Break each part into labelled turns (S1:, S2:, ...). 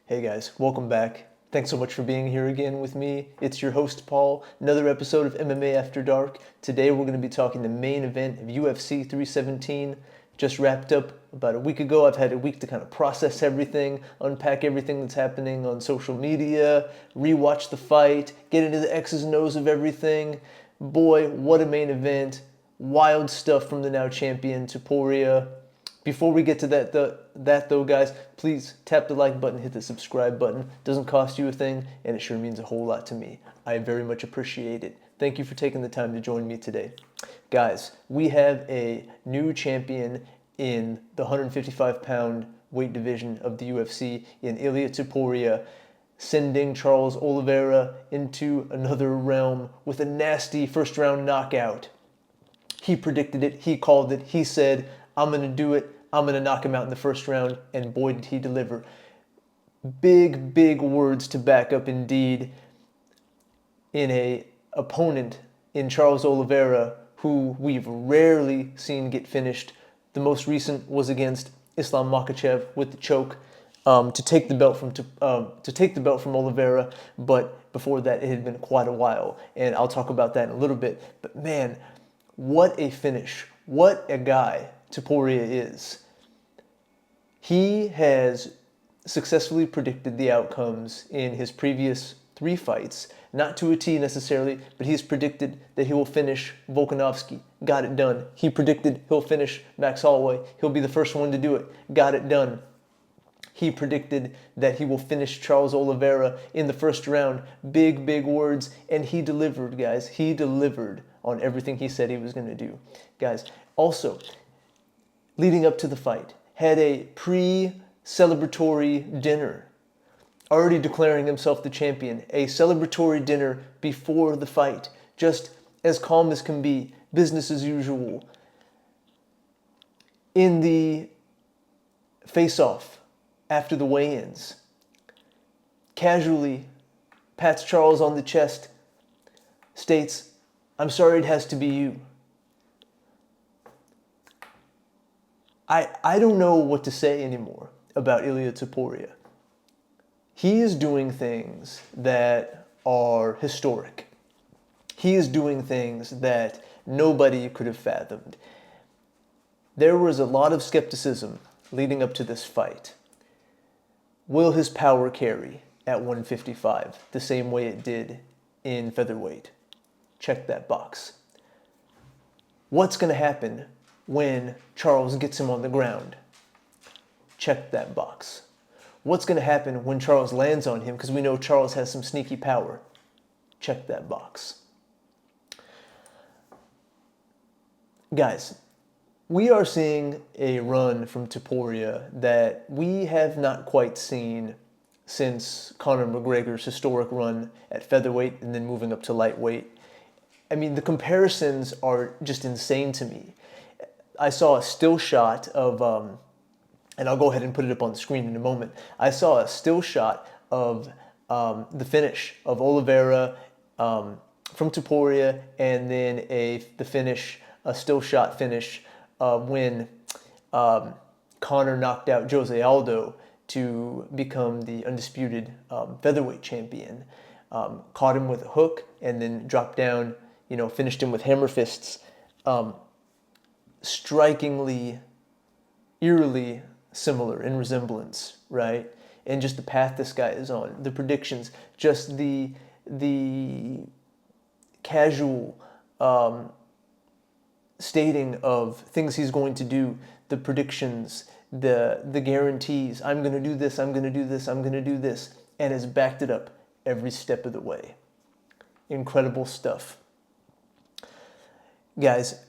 S1: Hey guys, welcome back. Thanks so much for being here again with me. It's your host Paul, another episode of MMA After Dark. Today we're going to be talking the main event of UFC 317. Just wrapped up about a week ago. I've had a week to kind of process everything, unpack everything that's happening on social media, rewatch the fight, get into the X's and O's of everything. Boy, what a main event. Wild stuff from the now champion Topuria. Before we get to that though, guys, please tap the like button, hit the subscribe button. Doesn't cost you a thing, and it sure means a whole lot to me. I very much appreciate it. Thank you for taking the time to join me today. Guys, we have a new champion in the 155-pound weight division of the UFC in Ilia Topuria, sending Charles Oliveira into another realm with a nasty first-round knockout. He predicted it, he called it, he said, I'm going to do it. I'm going to knock him out in the first round, and boy, did he deliver. Big, big words to back up indeed in a opponent in Charles Oliveira who we've rarely seen get finished. The most recent was against Islam Makhachev with the choke to take the belt from Oliveira, but before that it had been quite a while, and I'll talk about that in a little bit. But man, what a finish. What a guy Topuria is. He has successfully predicted the outcomes in his previous 3 fights, not to a T necessarily, but he's predicted that he will finish Volkanovski. Got it done. He predicted he'll finish Max Holloway. He'll be the first one to do it. Got it done. He predicted that he will finish Charles Oliveira in the first round. Big, big words, and he delivered, guys. He delivered on everything he said he was going to do. Guys, also, leading up to the fight, had a pre-celebratory dinner, already declaring himself the champion. A celebratory dinner before the fight, just as calm as can be, business as usual. In the face-off after the weigh-ins, casually pats Charles on the chest, states, "I'm sorry it has to be you." I don't know what to say anymore about Ilia Topuria. He is doing things that are historic. He is doing things that nobody could have fathomed. There was a lot of skepticism leading up to this fight. Will his power carry at 155 the same way it did in featherweight? Check that box. What's going to happen when Charles gets him on the ground? Check that box. What's going to happen when Charles lands on him? Because we know Charles has some sneaky power. Check that box. Guys, we are seeing a run from Topuria that we have not quite seen since Conor McGregor's historic run at featherweight and then moving up to lightweight. I mean, the comparisons are just insane to me. I saw a still shot of, and I'll go ahead and put it up on the screen in a moment. I saw a still shot of the finish of Oliveira from Topuria, and then the finish, a still shot finish when Conor knocked out Jose Aldo to become the undisputed featherweight champion. Caught him with a hook and then dropped down, finished him with hammer fists. Strikingly, eerily similar in resemblance, right? And just the path this guy is on, the predictions, just the casual stating of things he's going to do, the predictions, the guarantees. I'm going to do this, I'm going to do this, I'm going to do this, and has backed it up every step of the way. Incredible stuff. Guys,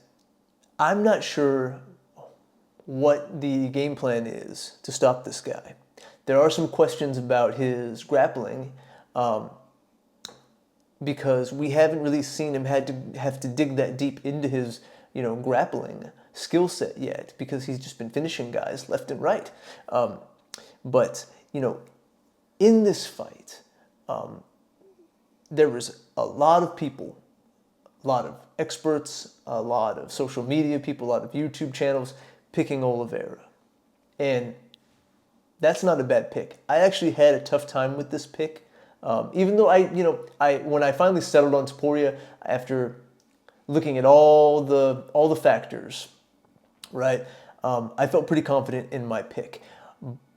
S1: I'm not sure what the game plan is to stop this guy. There are some questions about his grappling because we haven't really seen him have to dig that deep into his grappling skill set yet, because he's just been finishing guys left and right. But in this fight, there was a lot of people, a lot of experts, a lot of social media people, a lot of YouTube channels picking Oliveira. And That's not a bad pick. I actually had a tough time with this pick. Even though when I finally settled on Topuria after looking at all the factors, right? I felt pretty confident in my pick.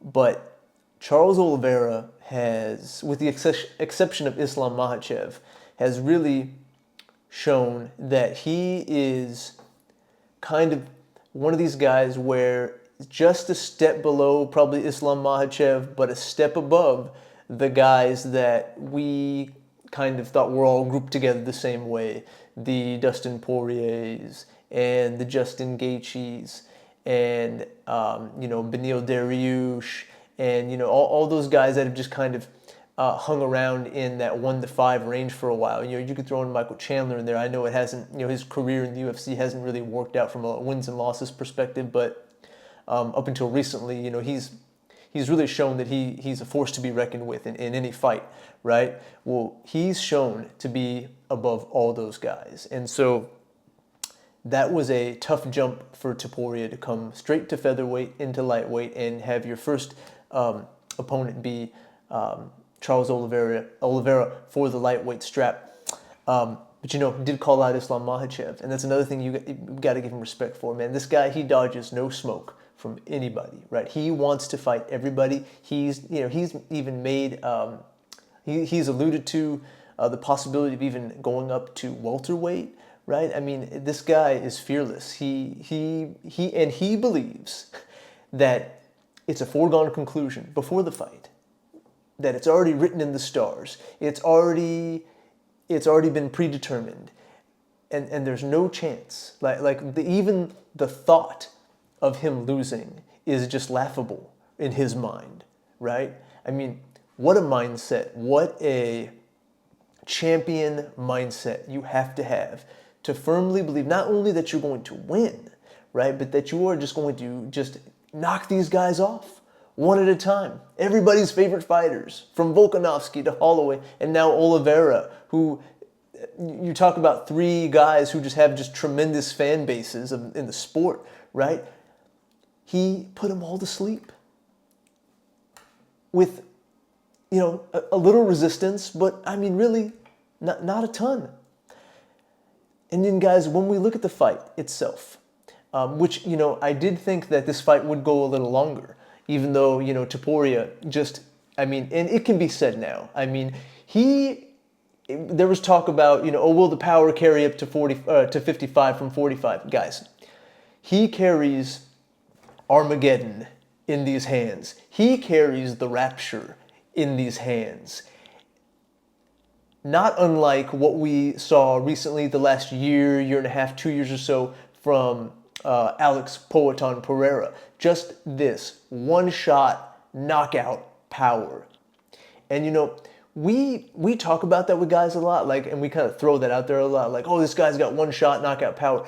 S1: But Charles Oliveira has, with the exception of Islam Makhachev, has really shown that he is kind of one of these guys where just a step below probably Islam Makhachev, but a step above the guys that we kind of thought were all grouped together the same way. The Dustin Poiriers and the Justin Gaethjes and, Beneil Dariush and, all those guys that have just kind of hung around in that 1-5 range for a while. You could throw in Michael Chandler in there. I know it hasn't, his career in the UFC hasn't really worked out from a wins and losses perspective, but up until recently, he's really shown that he's a force to be reckoned with in any fight, right? Well, he's shown to be above all those guys. And so that was a tough jump for Topuria to come straight to featherweight into lightweight and have your first opponent be Charles Oliveira for the lightweight strap. But he did call out Islam Makhachev, and that's another thing you got to give him respect for, man. This guy, he dodges no smoke from anybody, right? He wants to fight everybody. He's even made he's alluded to the possibility of even going up to welterweight, right? I mean, this guy is fearless. He believes that it's a foregone conclusion before the fight, that it's already written in the stars. It's already been predetermined, and there's no chance. Even the thought of him losing is just laughable in his mind, right? I mean, what a mindset, what a champion mindset you have to firmly believe not only that you're going to win, right, but that you are just going to just knock these guys off one at a time. Everybody's favorite fighters, from Volkanovski to Holloway, and now Oliveira, who you talk about three guys who just have just tremendous fan bases in the sport, right? He put them all to sleep with, a little resistance, but I mean, really, not a ton. And then, guys, when we look at the fight itself, which, I did think that this fight would go a little longer, even though, Topuria and it can be said now. I mean, there was talk about, will the power carry up to 55 from 45? Guys, he carries Armageddon in these hands. He carries the rapture in these hands. Not unlike what we saw recently the last year and a half, 2 years or so from Alex Poatan Pereira. Just this one-shot knockout power. And we talk about that with guys a lot, and we kind of throw that out there a lot, like, oh, this guy's got one-shot knockout power.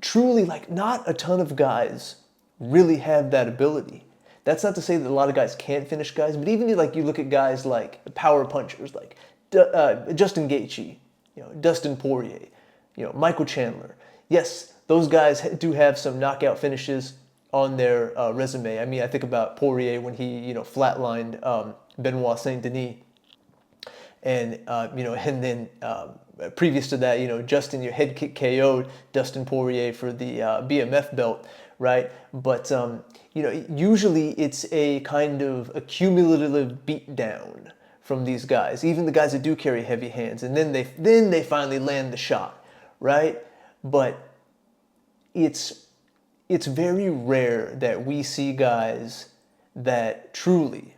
S1: Truly, not a ton of guys really have that ability. That's not to say that a lot of guys can't finish guys, but even you look at guys like power punchers, like Justin Gaethje, Dustin Poirier, Michael Chandler. Yes, those guys do have some knockout finishes on their resume. I mean, I think about Poirier when he, flatlined Benoit Saint-Denis. And, and then previous to that, Justin, your head kick KO'd Dustin Poirier for the BMF belt, right? But, usually it's a kind of a cumulative beatdown from these guys, even the guys that do carry heavy hands. And then they finally land the shot, right? But it's very rare that we see guys that truly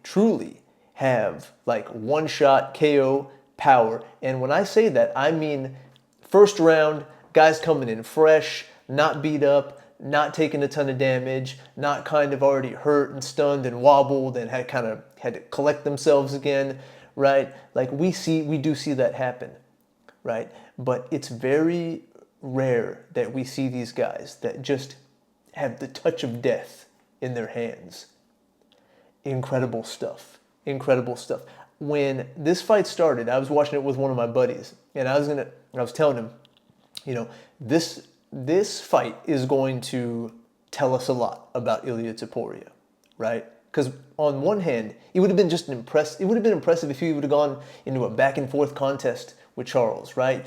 S1: have one-shot KO power. And when I say that, I mean first round, guys coming in fresh, not beat up, not taking a ton of damage, not kind of already hurt and stunned and wobbled and had to collect themselves again, right? We do see that happen, right? But it's very rare that we see these guys that just have the touch of death in their hands. Incredible stuff. Incredible stuff. When this fight started, I was watching it with one of my buddies, and I was telling him, this fight is going to tell us a lot about Ilia Topuria, right? Because on one hand, it would have been just it would have been impressive if he would have gone into a back and forth contest with Charles, right?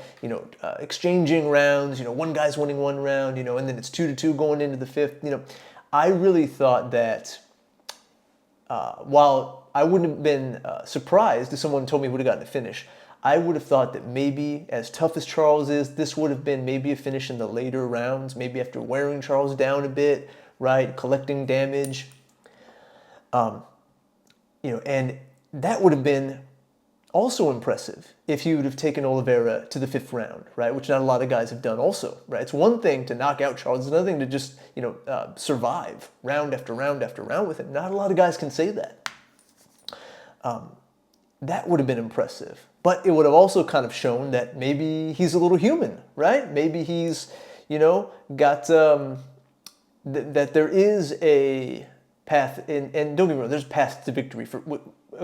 S1: Exchanging rounds, one guy's winning one round, and then it's 2-2 going into the fifth. I really thought that while I wouldn't have been surprised if someone told me he would have gotten a finish, I would have thought that maybe, as tough as Charles is, this would have been maybe a finish in the later rounds, maybe after wearing Charles down a bit, right, collecting damage. And that would have been also impressive if he would have taken Oliveira to the fifth round, right, which not a lot of guys have done also, right? It's one thing to knock out Charles, it's another thing to just, survive round after round after round with him. Not a lot of guys can say that. That would have been impressive. But it would have also kind of shown that maybe he's a little human, right? Maybe he's, got, that there is a path, and don't get me wrong, there's paths to victory for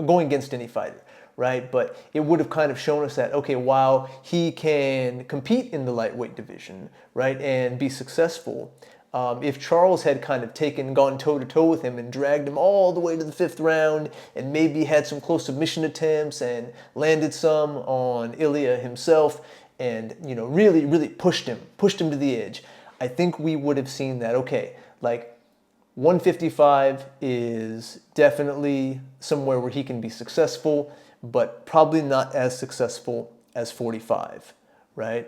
S1: going against any fighter, right? But it would have kind of shown us that, okay, while he can compete in the lightweight division, right, and be successful, if Charles had kind of gone toe-to-toe with him and dragged him all the way to the fifth round and maybe had some close submission attempts and landed some on Ilia himself and, really, really pushed him to the edge, I think we would have seen that, okay, like 155 is definitely somewhere where he can be successful, but probably not as successful as 45, right?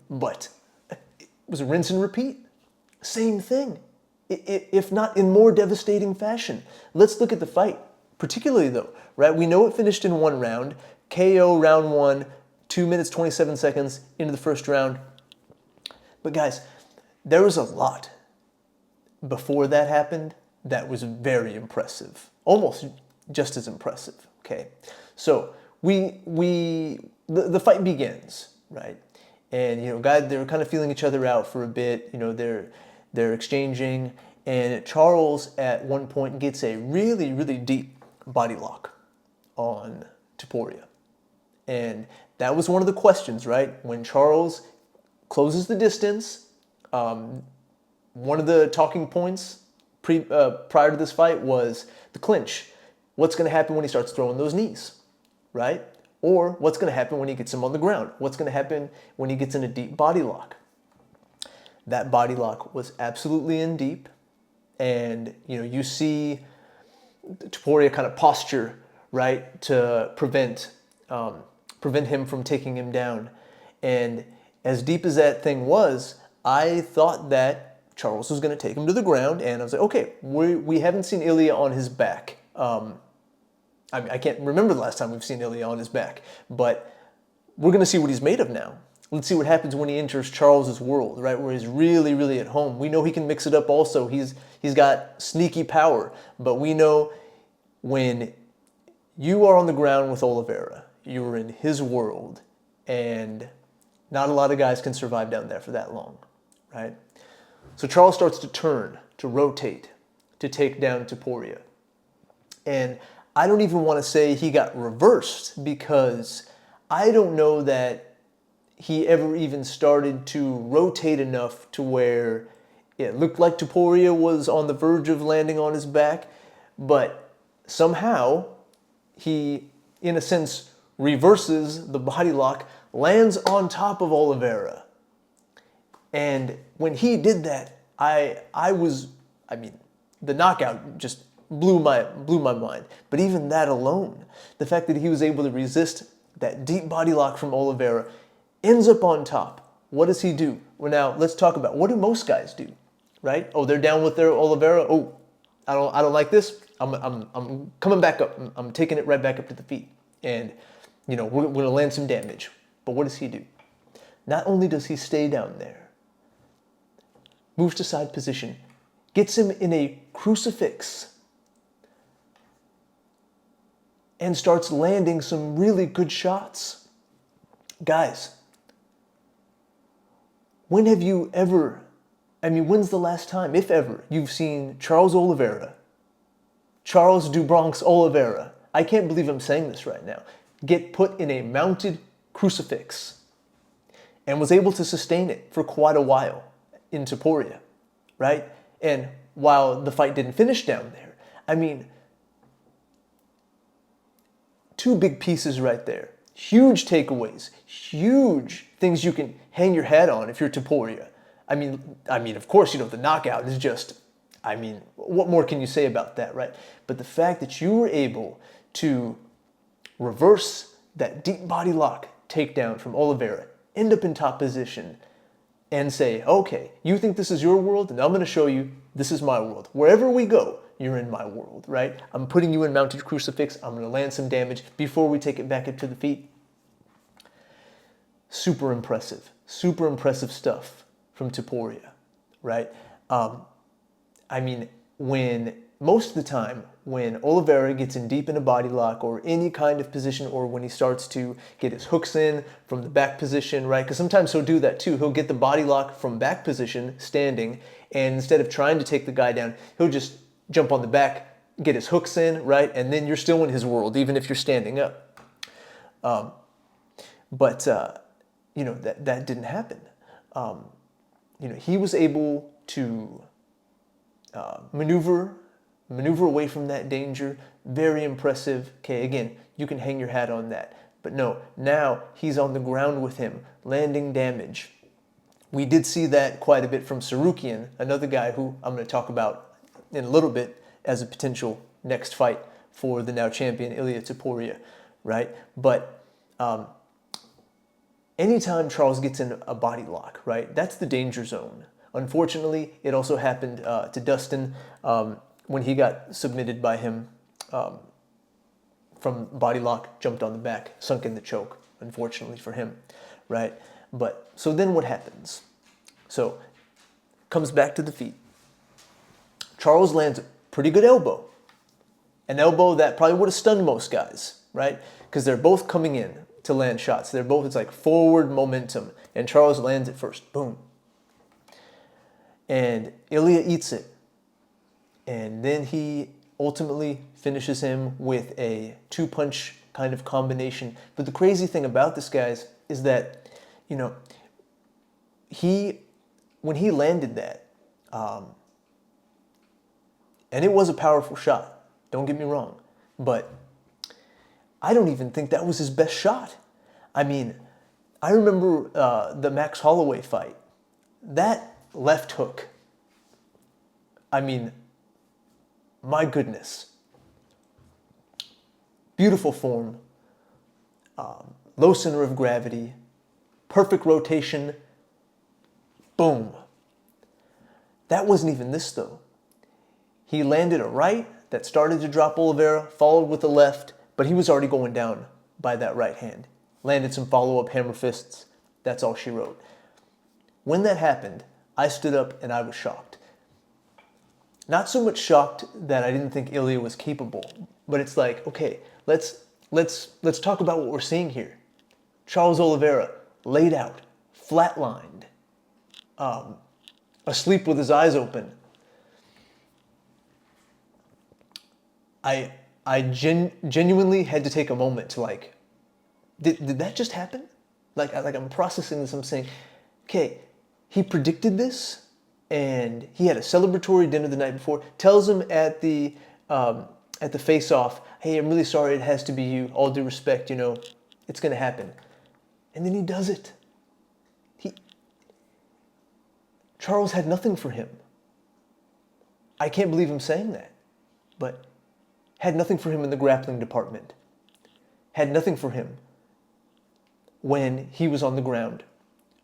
S1: But it was a rinse and repeat. Same thing, if not in more devastating fashion. Let's look at the fight, particularly though, right? We know it finished in one round, KO round one, 2 minutes, 27 seconds into the first round. But guys, there was a lot before that happened that was very impressive, almost just as impressive, okay? So the fight begins, right? And, guys, they're kind of feeling each other out for a bit, they're exchanging, and Charles at one point gets a really, really deep body lock on Topuria. And that was one of the questions, right? When Charles closes the distance, one of the talking points prior to this fight was the clinch. What's going to happen when he starts throwing those knees, right? Or what's going to happen when he gets him on the ground? What's going to happen when he gets in a deep body lock? That body lock was absolutely in deep. And, you see Topuria kind of posture, right, to prevent him from taking him down. And as deep as that thing was, I thought that Charles was going to take him to the ground, and I was like, okay, we haven't seen Ilia on his back. I can't remember the last time we've seen Ilia on his back, but we're going to see what he's made of now. Let's see what happens when he enters Charles's world, right, where he's really, really at home. We know he can mix it up also. He's got sneaky power, but we know when you are on the ground with Oliveira, you are in his world, and not a lot of guys can survive down there for that long, right? So Charles starts to turn, to rotate, to take down Topuria. And I don't even want to say he got reversed, because I don't know that he ever even started to rotate enough to where it looked like Topuria was on the verge of landing on his back, but somehow he, in a sense, reverses the body lock, lands on top of Oliveira. And when he did that, the knockout just blew my mind. But even that alone, the fact that he was able to resist that deep body lock from Oliveira, ends up on top. What does he do? Well, now let's talk about, what do most guys do, right? Oh, they're down with their Oliveira. Oh, I don't like this. I'm coming back up. I'm taking it right back up to the feet, and we're going to land some damage. But what does he do? Not only does he stay down there, moves to side position, gets him in a crucifix, and starts landing some really good shots. Guys, when have you ever, when's the last time, if ever, you've seen Charles du Bronx Oliveira, I can't believe I'm saying this right now, get put in a mounted crucifix and was able to sustain it for quite a while in Topuria, right? And while the fight didn't finish down there, I mean, two big pieces right there. Huge takeaways, huge things you can hang your hat on if you're Topuria. I mean, of course, the knockout is just, what more can you say about that, right? But the fact that you were able to reverse that deep body lock takedown from Oliveira, end up in top position, and say, okay, you think this is your world, and I'm going to show you this is my world. Wherever we go, you're in my world, right? I'm putting you in mounted crucifix. I'm going to land some damage before we take it back up to the feet. Super impressive stuff from Topuria, right? When most of the time, when Oliveira gets in deep in a body lock or any kind of position, or when he starts to get his hooks in from the back position, right? Because sometimes he'll do that too. He'll get the body lock from back position, standing, and instead of trying to take the guy down, he'll just jump on the back, get his hooks in, right? And then you're still in his world, even if you're standing up. But that didn't happen. He was able to maneuver away from that danger. Very impressive. Okay, again, you can hang your hat on that. But no, now he's on the ground with him, landing damage. We did see that quite a bit from Sarukian, another guy who I'm going to talk about in a little bit as a potential next fight for the now champion Ilia Topuria, right? But anytime Charles gets in a body lock, right, that's the danger zone. Unfortunately, it also happened to Dustin when he got submitted by him from body lock, jumped on the back, sunk in the choke, unfortunately for him, right? But so then what happens? So comes back to the feet. Charles lands a pretty good elbow. An elbow that probably would have stunned most guys, right? Because they're both coming in to land shots. It's like forward momentum. And Charles lands it first. Boom. And Ilia eats it. And then he ultimately finishes him with a two-punch kind of combination. But the crazy thing about this, guys, is that, when he landed that, and it was a powerful shot, don't get me wrong, but I don't even think that was his best shot. I remember the Max Holloway fight. That left hook, my goodness. Beautiful form, low center of gravity, perfect rotation, boom. That wasn't even this, though. He landed a right that started to drop Oliveira, followed with a left, but he was already going down by that right hand. Landed some follow-up hammer fists. That's all she wrote. When that happened, I stood up and I was shocked. Not so much shocked that I didn't think Ilia was capable, but it's like, okay, let's talk about what we're seeing here. Charles Oliveira, laid out, flatlined, asleep with his eyes open. I genuinely had to take a moment to did that just happen? I'm processing this. I'm saying, okay, he predicted this, and he had a celebratory dinner the night before. Tells him at the face-off, hey, I'm really sorry, it has to be you. All due respect, it's gonna happen. And then he does it. Charles had nothing for him. I can't believe I'm saying that, but had nothing for him in the grappling department. Had nothing for him when he was on the ground,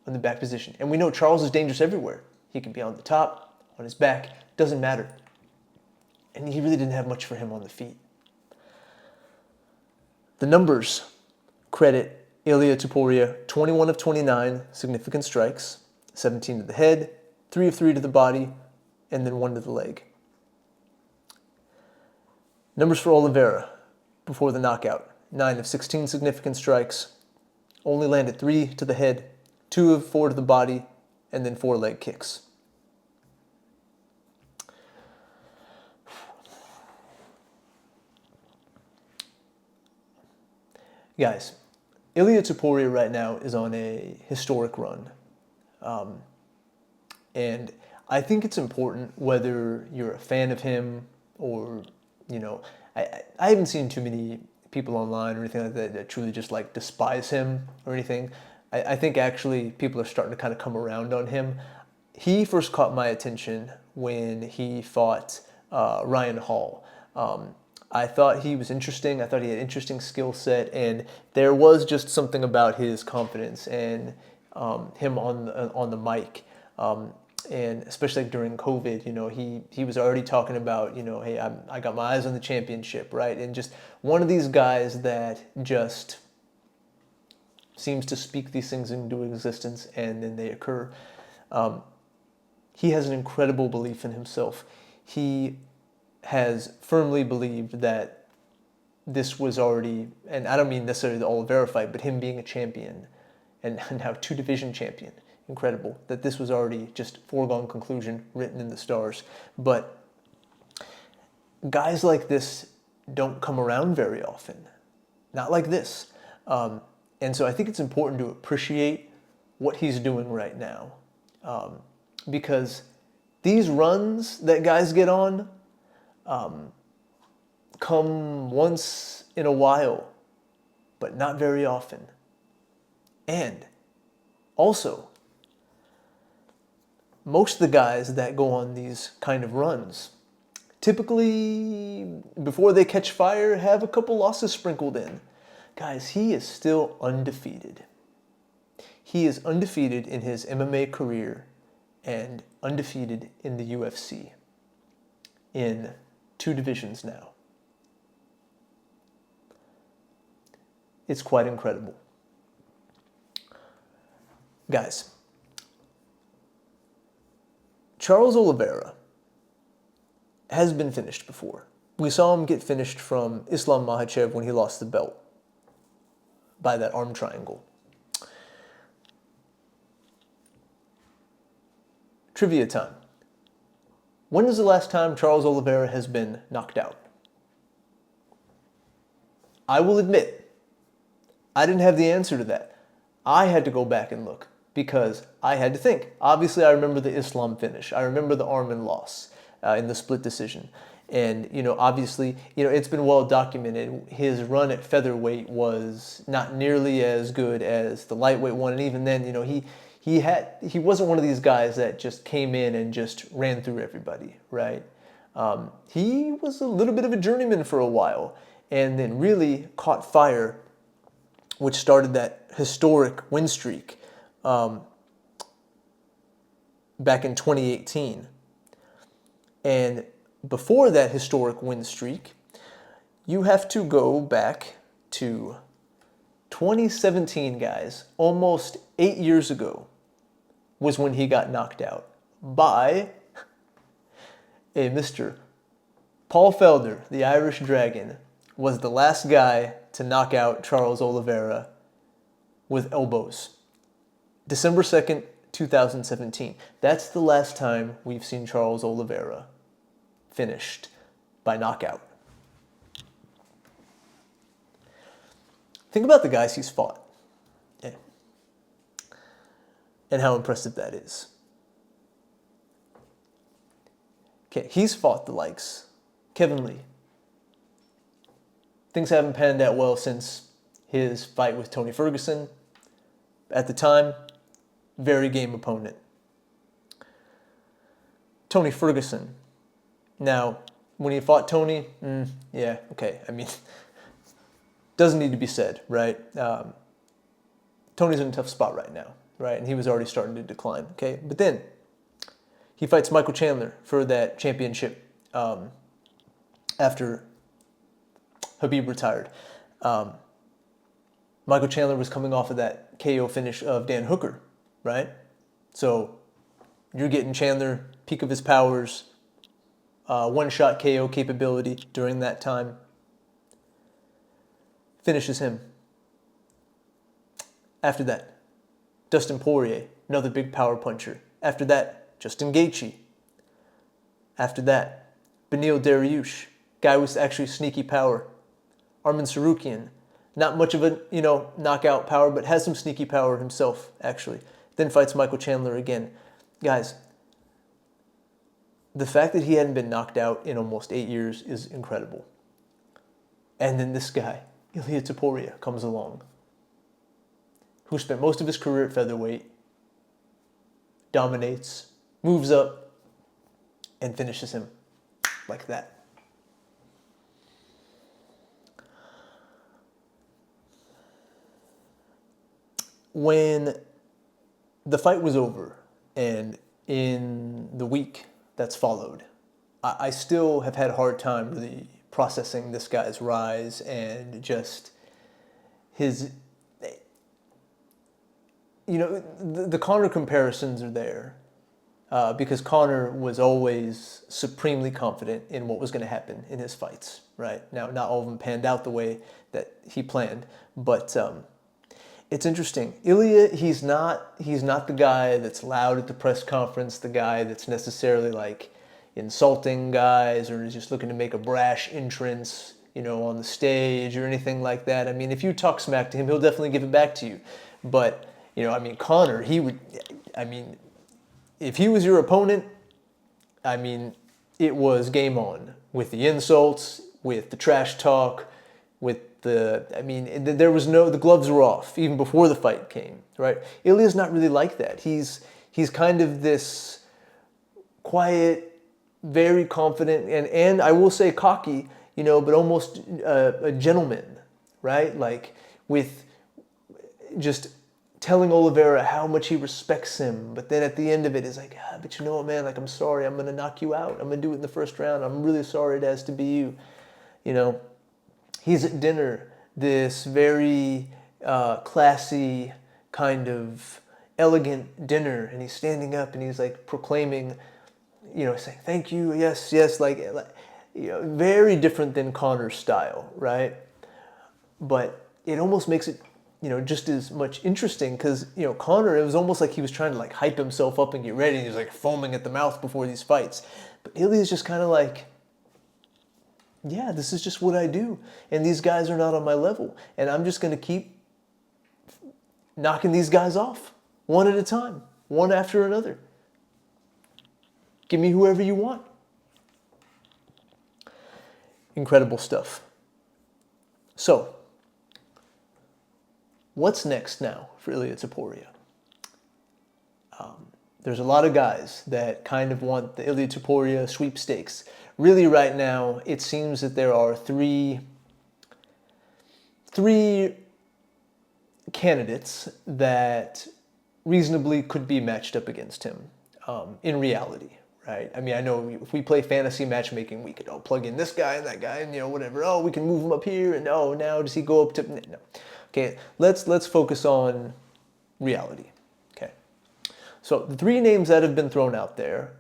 S1: on the back position. And we know Charles is dangerous everywhere. He can be on the top, on his back, doesn't matter. And he really didn't have much for him on the feet. The numbers credit Ilia Topuria 21 of 29 significant strikes, 17 to the head, 3 of 3 to the body, and then 1 to the leg. Numbers for Oliveira before the knockout: 9 of 16 significant strikes, only landed 3 to the head, 2 of 4 to the body, and then 4 leg kicks. Guys, Ilia Topuria right now is on a historic run. And I think it's important, whether you're a fan of him or I haven't seen too many people online or anything like that that truly just like despise him or anything. I think actually people are starting to kind of come around on him. He first caught my attention when he fought Ryan Hall. I thought he was interesting. I thought he had an interesting skill set, and there was just something about his confidence and him on the mic. And especially like during COVID, he was already talking about, hey, I got my eyes on the championship, right? And just one of these guys that just seems to speak these things into existence and then they occur. He has an incredible belief in himself. He has firmly believed that this was already, and I don't mean necessarily the Oliveira fight, but him being a champion and now two-division champion. Incredible that this was already just foregone conclusion, written in the stars. But guys like this don't come around very often. Not like this. And so I think it's important to appreciate what he's doing right now. Because these runs that guys get on come once in a while, but not very often. And also, most of the guys that go on these kind of runs, typically, before they catch fire, have a couple losses sprinkled in. Guys, he is still undefeated. He is undefeated in his MMA career and undefeated in the UFC in 2 divisions now. It's quite incredible. Guys, Charles Oliveira has been finished before. We saw him get finished from Islam Makhachev when he lost the belt by that arm triangle. Trivia time. When is the last time Charles Oliveira has been knocked out? I will admit, I didn't have the answer to that. I had to go back and look because I had to think. Obviously, I remember the Islam finish. I remember the Arman loss in the split decision. And, obviously, it's been well documented. His run at featherweight was not nearly as good as the lightweight one. And even then, he wasn't one of these guys that just came in and just ran through everybody, right? He was a little bit of a journeyman for a while and then really caught fire, which started that historic win streak back in 2018. And before that historic win streak, you have to go back to 2017, guys. Almost 8 years ago was when he got knocked out by a Mr. Paul Felder, the Irish Dragon, was the last guy to knock out Charles Oliveira with elbows. December 2nd, 2017. That's the last time we've seen Charles Oliveira finished by knockout. Think about the guys he's fought. Yeah. And how impressive that is. Okay, he's fought the likes Kevin Lee. Things haven't panned out well since his fight with Tony Ferguson. At the time, very game opponent. Tony Ferguson. Now, when he fought Tony, yeah, okay. I mean, doesn't need to be said, right? Tony's in a tough spot right now, right? And he was already starting to decline, okay? But then he fights Michael Chandler for that championship after Khabib retired. Michael Chandler was coming off of that KO finish of Dan Hooker, right? So you're getting Chandler, peak of his powers, one-shot KO capability during that time. Finishes him. After that, Dustin Poirier, another big power puncher. After that, Justin Gaethje. After that, Beneil Dariush, guy with actually sneaky power. Arman Tsarukyan, not much of a, knockout power, but has some sneaky power himself, actually. Then fights Michael Chandler again. Guys, the fact that he hadn't been knocked out in almost 8 years is incredible. And then this guy, Ilia Topuria, comes along, who spent most of his career at featherweight, dominates, moves up, and finishes him like that. When the fight was over, and in the week that's followed, I still have had a hard time really processing this guy's rise and just his, the Conor comparisons are there because Conor was always supremely confident in what was going to happen in his fights, right? Now, not all of them panned out the way that he planned, but it's interesting. Ilia, he's not the guy that's loud at the press conference, the guy that's necessarily like insulting guys or is just looking to make a brash entrance, on the stage or anything like that. I mean, if you talk smack to him, he'll definitely give it back to you. But, Conor, if he was your opponent, it was game on with the insults, with the trash talk, with there was the gloves were off even before the fight came, right? Ilia's not really like that. He's kind of this quiet, very confident, and I will say cocky, but almost a gentleman, right? Like with just telling Oliveira how much he respects him, but then at the end of it is like, but you know what, man, like, I'm sorry, I'm going to knock you out. I'm going to do it in the first round. I'm really sorry it has to be you, He's at dinner, this very classy, kind of elegant dinner, and he's standing up and he's like proclaiming, saying, thank you, yes, like very different than Conor's style, right? But it almost makes it, just as much interesting because, Conor, it was almost like he was trying to like hype himself up and get ready. He was like foaming at the mouth before these fights. But Ilia's just kind of like, yeah, this is just what I do. And these guys are not on my level. And I'm just going to keep knocking these guys off one at a time, one after another. Give me whoever you want. Incredible stuff. So, what's next now for Ilia Topuria? There's a lot of guys that kind of want the Ilia Topuria sweepstakes. Really, right now, it seems that there are three candidates that reasonably could be matched up against him in reality, right? I know if we play fantasy matchmaking, we could plug in this guy and that guy and whatever. Oh, we can move him up here, and now does he go up to no? Okay, let's focus on reality. Okay, so the three names that have been thrown out there.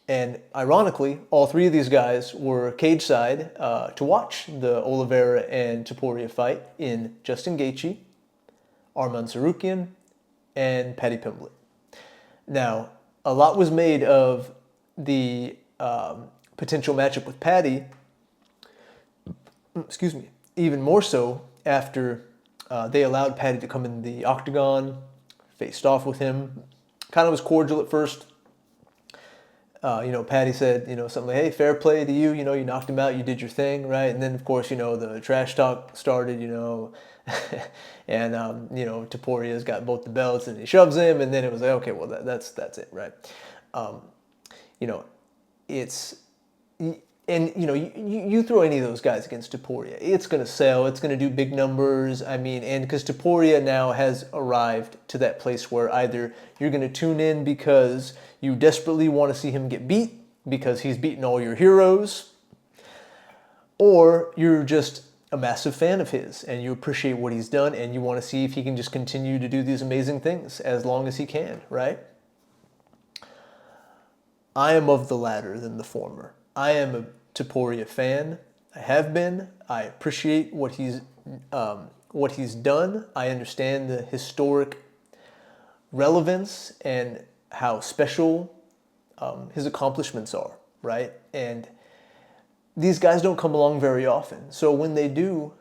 S1: And ironically, all three of these guys were cage side to watch the Oliveira and Topuria fight in Justin Gaethje, Arman Tsarukyan, and Paddy Pimblett. Now, a lot was made of the potential matchup with Paddy, excuse me, even more so after they allowed Paddy to come in the octagon, faced off with him. Kind of was cordial at first. Paddy said, something like, hey, fair play to you, you knocked him out, you did your thing, right? And then, of course, the trash talk started, and, Topuria's got both the belts and he shoves him, and then it was like, okay, well, that's it, right? You throw any of those guys against Topuria, it's going to sell, it's going to do big numbers, and because Topuria now has arrived to that place where either you're going to tune in because you desperately want to see him get beat because he's beaten all your heroes, or you're just a massive fan of his and you appreciate what he's done and you want to see if he can just continue to do these amazing things as long as he can, right? I am of the latter than the former. I am a Topuria fan. I have been. I appreciate what he's done. I understand the historic relevance and how special his accomplishments are, right? And these guys don't come along very often. So when they do,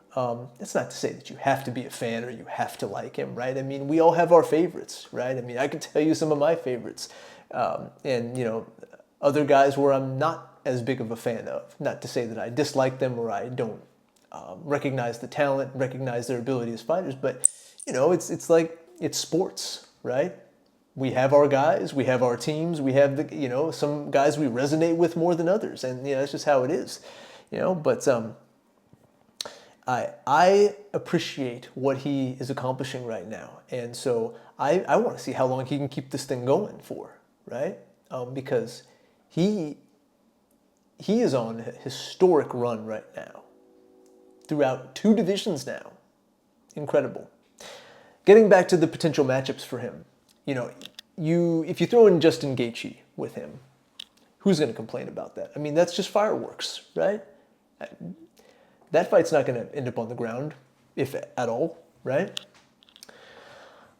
S1: it's not to say that you have to be a fan or you have to like him, right? We all have our favorites, right? I can tell you some of my favorites. other guys where I'm not as big of a fan of. Not to say that I dislike them or I don't recognize the talent, recognize their ability as fighters, but it's like it's sports, right? We have our guys, we have our teams, we have some guys we resonate with more than others, and that's just how it is, But I appreciate what he is accomplishing right now, and so I want to see how long he can keep this thing going for, right? Because he is on a historic run right now, throughout 2 divisions now, incredible. Getting back to the potential matchups for him, if you throw in Justin Gaethje with him, who's going to complain about that? I mean, that's just fireworks, right? That fight's not going to end up on the ground, if at all, right?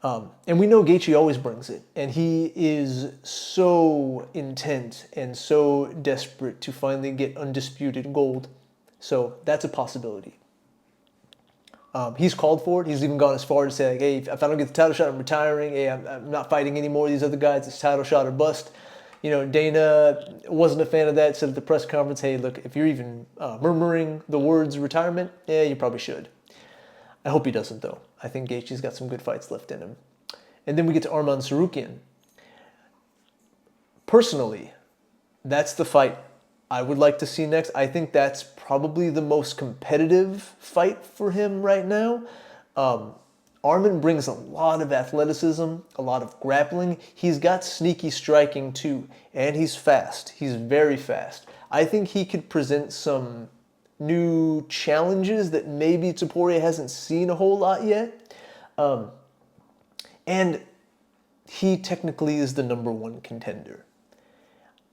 S1: And we know Gaethje always brings it, and he is so intent and so desperate to finally get undisputed gold. So that's a possibility. He's called for it. He's even gone as far to say, like, hey, if I don't get the title shot, I'm retiring. Hey, I'm not fighting anymore. These other guys, it's title shot or bust. Dana wasn't a fan of that, said at the press conference, hey, look, if you're even murmuring the words retirement, yeah, you probably should. I hope he doesn't, though. I think Gaethje's got some good fights left in him. And then we get to Arman Tsarukyan. Personally, that's the fight I would like to see next. I think that's probably the most competitive fight for him right now. Arman brings a lot of athleticism, a lot of grappling. He's got sneaky striking too, and he's fast. He's very fast. I think he could present some new challenges that maybe Topuria hasn't seen a whole lot yet. And he technically is the #1 contender.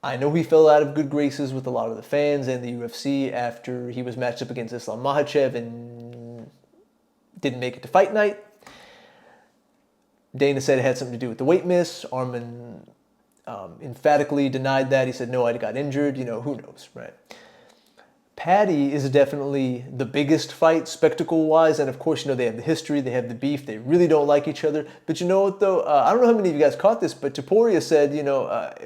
S1: I know he fell out of good graces with a lot of the fans and the UFC after he was matched up against Islam Makhachev and didn't make it to fight night. Dana said it had something to do with the weight miss. Arman emphatically denied that. He said, no, I got injured. Who knows, right? Paddy is definitely the biggest fight spectacle-wise, and of course, they have the history, they have the beef, they really don't like each other. But you know what, though? I don't know how many of you guys caught this, but Topuria said,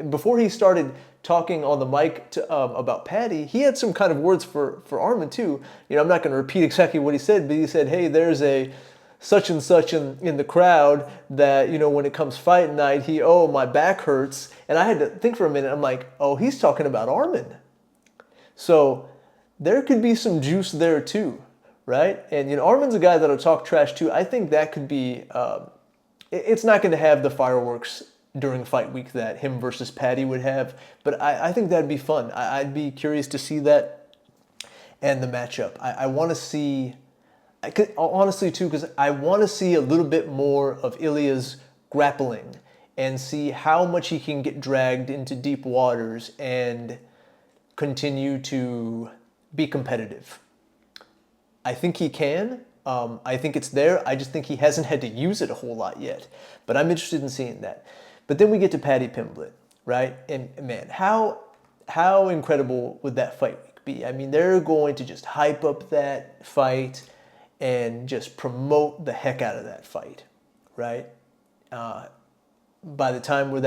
S1: before he started talking on the mic about Paddy, he had some kind of words for Arman, too. I'm not going to repeat exactly what he said, but he said, hey, there's a such and such in the crowd that, when it comes fight night, my back hurts. And I had to think for a minute, I'm like, oh, he's talking about Arman. So there could be some juice there too, right? And Arman's a guy that'll talk trash too. I think that could be. It's not going to have the fireworks during fight week that him versus Paddy would have, but I think that'd be fun. I'd be curious to see that and the matchup. I want to see. Honestly too, because I want to see a little bit more of Ilia's grappling and see how much he can get dragged into deep waters and continue to be competitive. I think he can. I think it's there. I just think he hasn't had to use it a whole lot yet. But I'm interested in seeing that. But then we get to Paddy Pimblett, right? And man, how incredible would that fight week be? I mean, they're going to just hype up that fight and just promote the heck out of that fight, right? By the time where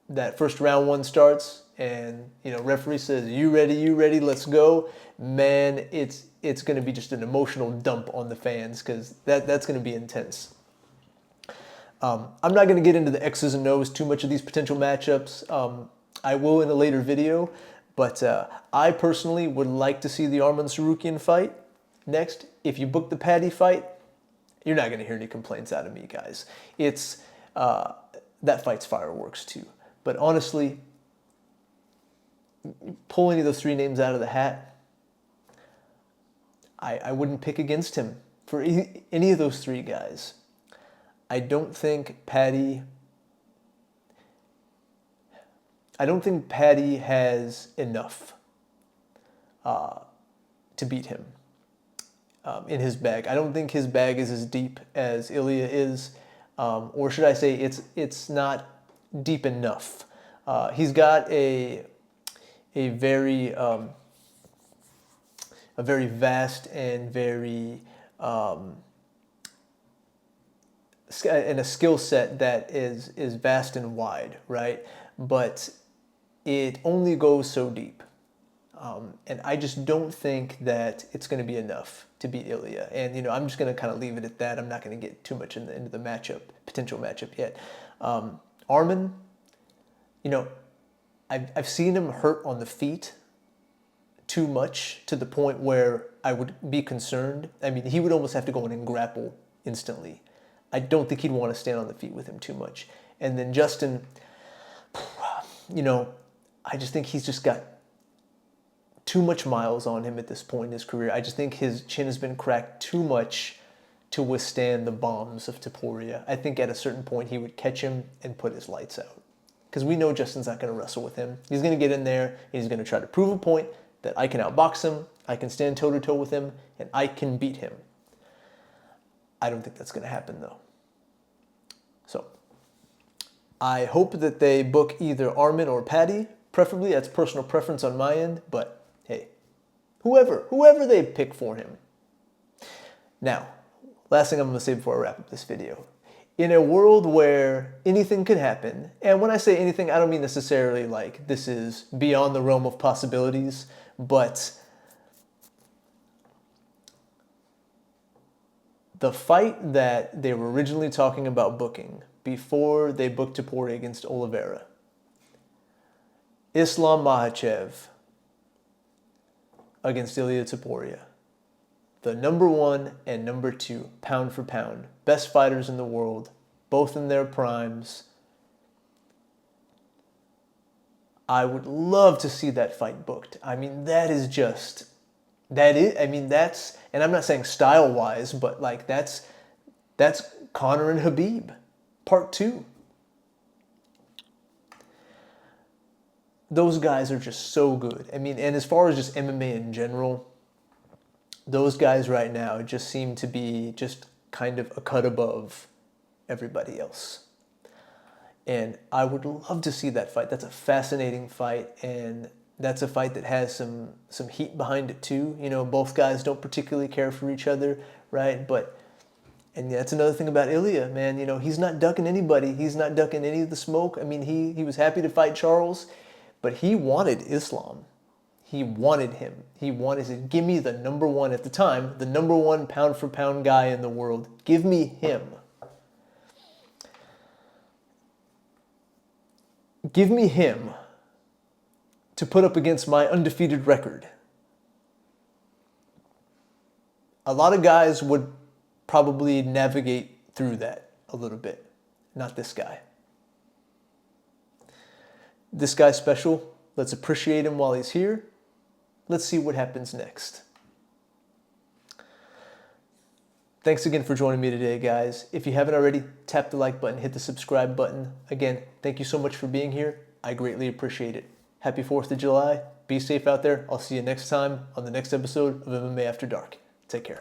S1: that first round 1 starts, and referee says, you ready, let's go, man, it's going to be just an emotional dump on the fans, because that's going to be intense. I'm not going to get into the X's and O's too much of these potential matchups. I will in a later video, but I personally would like to see the Arman Tsarukyan fight next. If you book the Paddy fight, you're not going to hear any complaints out of me, guys. It's that fight's fireworks too. But honestly, pull any of those 3 names out of the hat, I wouldn't pick against him for any of those 3 guys. I don't think Paddy has enough to beat him in his bag. I don't think his bag is as deep as Ilia is, or should I say it's not deep enough. He's got a very vast and very and a skill set that is vast and wide, right? But it only goes so deep. And I just don't think that it's going to be enough to beat Ilia. And, I'm just going to kind of leave it at that. I'm not going to get too much into the potential matchup yet. Arman, I've seen him hurt on the feet too much to the point where I would be concerned. I mean, he would almost have to go in and grapple instantly. I don't think he'd want to stand on the feet with him too much. And then Justin, I just think he's just got too much miles on him at this point in his career. I just think his chin has been cracked too much to withstand the bombs of Topuria. I think at a certain point he would catch him and put his lights out. Because we know Justin's not going to wrestle with him. He's going to get in there, and he's going to try to prove a point that I can outbox him, I can stand toe-to-toe with him, and I can beat him. I don't think that's going to happen, though. So, I hope that they book either Arman or Paddy, preferably. That's personal preference on my end, but hey, whoever they pick for him. Now, last thing I'm going to say before I wrap up this video. In a world where anything could happen, and when I say anything, I don't mean necessarily like this is beyond the realm of possibilities, but the fight that they were originally talking about booking before they booked Topuria against Oliveira, Islam Makhachev against Ilia Topuria, the number 1 and number 2, pound for pound, best fighters in the world, both in their primes. I would love to see that fight booked. I mean, that's, and I'm not saying style-wise, but like that's Conor and Khabib, part 2. Those guys are just so good. I mean, and as far as just MMA in general, those guys right now just seem to be just kind of a cut above everybody else. And I would love to see that fight. That's a fascinating fight, and that's a fight that has some heat behind it too. Both guys don't particularly care for each other, right? And that's another thing about Ilia, man. He's not ducking anybody. He's not ducking any of the smoke. I mean, he was happy to fight Charles, but he wanted Islam. He wanted him. He said, give me the number 1 at the time, the number 1 pound for pound guy in the world. Give me him. Give me him to put up against my undefeated record. A lot of guys would probably navigate through that a little bit. Not this guy. This guy's special. Let's appreciate him while he's here. Let's see what happens next. Thanks again for joining me today, guys. If you haven't already, tap the like button, hit the subscribe button. Again, thank you so much for being here. I greatly appreciate it. Happy 4th of July. Be safe out there. I'll see you next time on the next episode of MMA After Dark. Take care.